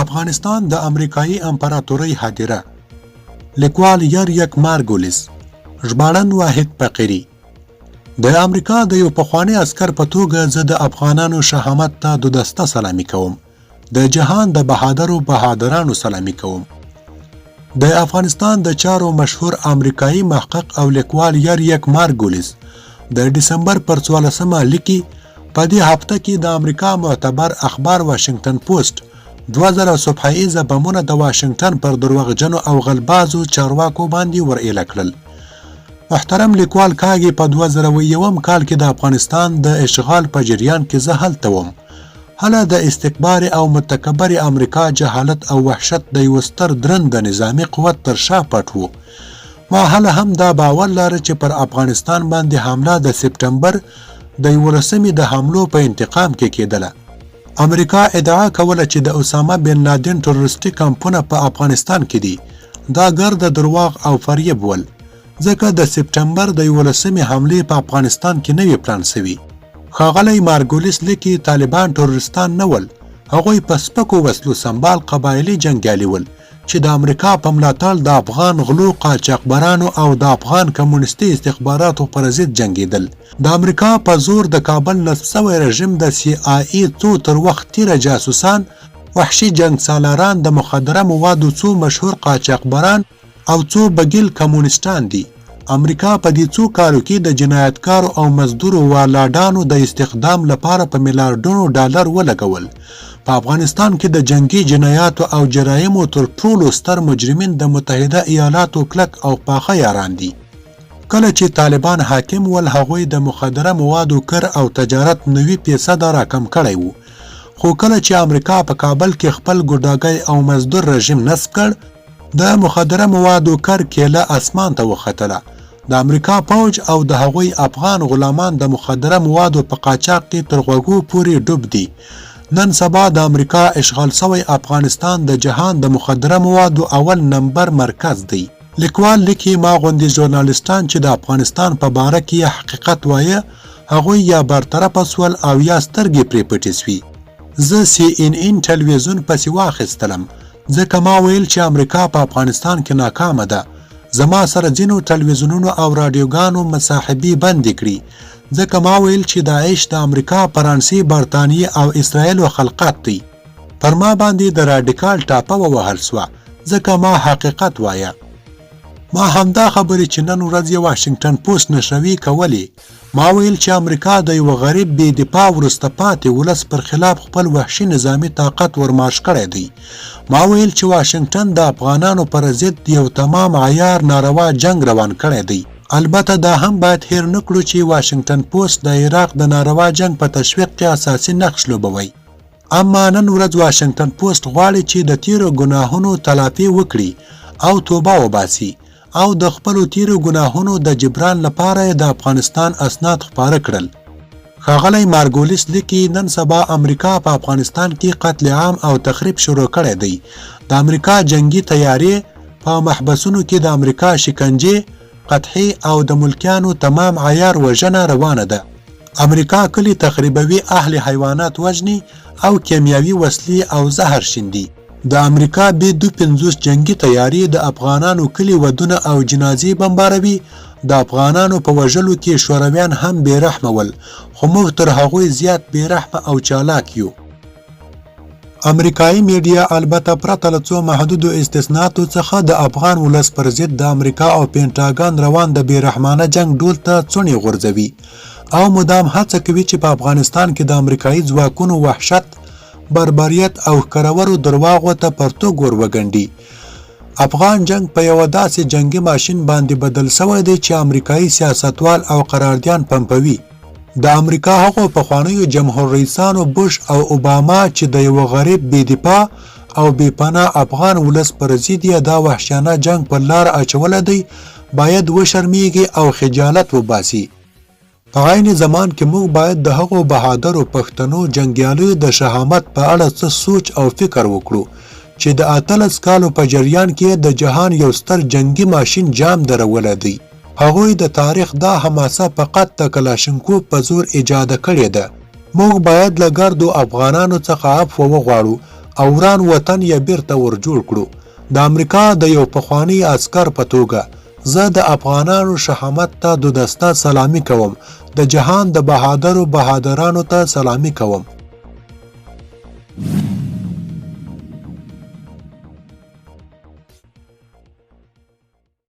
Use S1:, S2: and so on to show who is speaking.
S1: افغانستان د امریکایي امپراتورۍ هدیره. لیکوال یریک مارګولیس. ژباړن واحد فقیري. د امریکا د یو پخوانی عسکر په توګه زه د افغانانو شهامت ته د دسته سلامي کوم. د جهان د بهادرانو سلامي کوم. د افغانستان د چارو مشهور امریکایي محقق او لیکوال یریک مارګولیس د ډسمبر پر 14 لیکي په دې هفته کې د امریکا معتبر اخبار واشنگټن پوسټ 2000 صبحیزه بمونه د واشنگټن پر دروغجنو او غلبازو چارواکو باندې ورایله کړل. محترم لیکوال کاږي په 2001 کال کې د افغانستان د اشغال په جریان کې زه هلته وم. هله د استکبار او متکبر امریکا جهالت او وحشت د یو ستر درند نظامی قوت تر شا پټ وو. ما هله هم دا باور لاره چې پر افغانستان باندې حمله د سپټمبر د 11 د حملو په انتقام کې کېدله. امریکا ادعا کوله چې د اسامه بن لادن تروریستي کمپونه په افغانستان کې دي. دا ګرد دروغ او فریب ول، ځکه د سپټمبر د 11 حملې په افغانستان کې نوی پلان سوي. ښاغلی مارګولیس لیکي طالبان تروریستان نه ول، هغوی په سپکو وسلو سمبال قبایلي جنګیالي ول چې د امریکا په ملاتړ د افغان غلو قاچاقبرانو او د افغان کمونیستي استخباراتو پر ضد جنګېدل. د امریکا په زور د کابل نصب شوی رژیم د CIA څو تر وخت تیره جاسوسان، وحشي جنګسالاران، د مخدره موادو څو مشهور قاچاقبران او څو بګیل کمونیستان دي. امریکا په دې څو کالو کې د جنایتکارو او مزدورو والاډانو د استخدام لپاره په میلیارډونو ډالر ولګول. په افغانستان کې د جنگي جنایاتو او جرایمو تر ټولو ستر مجرمین د متحده ایالاتو کلک او پاخه یاران دي. کله چې طالبان حاکم ول، هغوی د مخدره موادو کر او تجارت 90% راکم کړی وو. خو کله چې امریکا په کابل کې خپل ګوډاګی او مزدور رژیم نصب کړ، د مخدره موادو کر کېله اسمان ته وختله. د امریکا پوج او د هغوی افغان غلامان د مخدره موادو په قاچاق کې تر غوږو پورې ډوب دي. نن سبا د امریکا اشغال شوی افغانستان د جهان د مخدره موادو اول نمبر مرکز دی. لیکوال لیکي ما غوندې ژورنالیستان چې د افغانستان په باره کې حقیقت وایه، هغوی یا برطرفه سول او یا سترګې پرې پټې سوي. زه CNN ټلویزیون پسې واخیستلم، ځکه ما ویل چې امریکا په افغانستان کې ناکامه ده. زما سره ځینو ټلویزیونونو او رادیوګانو مصاحبې بندې کړي، ځکه ما ویل چې داعش د امریکا، فرانسې، برطانیې او اسرائیلو خلقات دی. پر ما باندې د راډیکال ټاپه ووهل سوه، ځکه ما حقیقت وایه. ما همدا خبرې چې نن ورځ یې واشنگټن پوسټ نشروي کولې. ما ویل چې امریکا د یو غریب بې دفاع وروسته پاتې ولس پر خلاف خپل وحشي نظامي طاقت ورمارش کړی دی. ما ویل چې واشنگټن د افغانانو پر ضد یو تمام عیار ناروا جنگ روان کړی دی. البته دا هم باید هیر نکړو چې واشنگټن پوسټ د عراق د ناروا جنگ په تشویق کې اساسي نقش لوبوي. اما نن ورځ واشنگټن پوسټ غواړي چې د تیرو ګناهونو تلافي وکړي او توبه وباسي او د خپلو تیرو ګناهونو د جبران لپاره د افغانستان اسناد خپاره کړل. ښاغلی مارګولیس لیکي نن سبا امریکا په افغانستان کې قتل عام او تخریب شروع کړی دی. د امریکا جنگي تیارې په محبسونو کې د امریکا شکنجې، قطعي او د ملکیانو تمام عیار وژنه روانه ده. امریکا کلی تخریبوي، اهل حیوانات وژني او کیمیاوي وسلې او زهر شیندي. د امریکا B-50 جنگي تیارې د افغانانو کلی ودونه او جنازې بمباروي. د افغانانو په وژلو کې شورویان هم بېرحمه ول، خو موږ تر هغوی زیات بېرحمه او چالاک یو. امریکایي میډیا البته پرته له څو محدودو استثناءاتو څخه د افغان ولس پر ضد د امریکا او پینټاګان روان د بېرحمانه جنگ ډول ته څڼې غورځوي او مدام هڅه کوي چې په افغانستان کې د امریکایي ځواکونو وحشت، بربریت او ښکرورو درواغو ته پرتوګ ور وګنډي. افغان جنگ په یوه داسې جنگي ماشین باندې بدل شوی دی چې امریکایي سیاستوال او قراردیان پمپوي. د امریکا هغو پخوانیو جمهور رئیسانو بوش او اوباما چې د یو غریب بې دفاع او بې پناه افغان ولس پر ضد یې دا وحشیانه جنگ پر لار اچولی دی، باید وشرمیږي او خجالت وباسي. په عین زمان کې موږ باید د هغو بهادرو پښتنو جنګیالیو د شهامت په اړه څه سوچ او فکر وکړو چې د 18 کالو په جریان کې د جهان یو ستر جنگي ماشین جام درولی دی. هغوی د تاریخ دا حماسه فقط د کلاشینکوف په زور ایجاده کړې ده. موږ باید له ګردو افغانانو څخه عفو وغواړو او وران وطن یې بیرته ورجوړ کړو. د امریکا د یو پخواني عسکر په توګه زه د افغانانو شهامت ته دو دسته سلامي کوم. د جهان د بهادرانو ته سلامي کوم.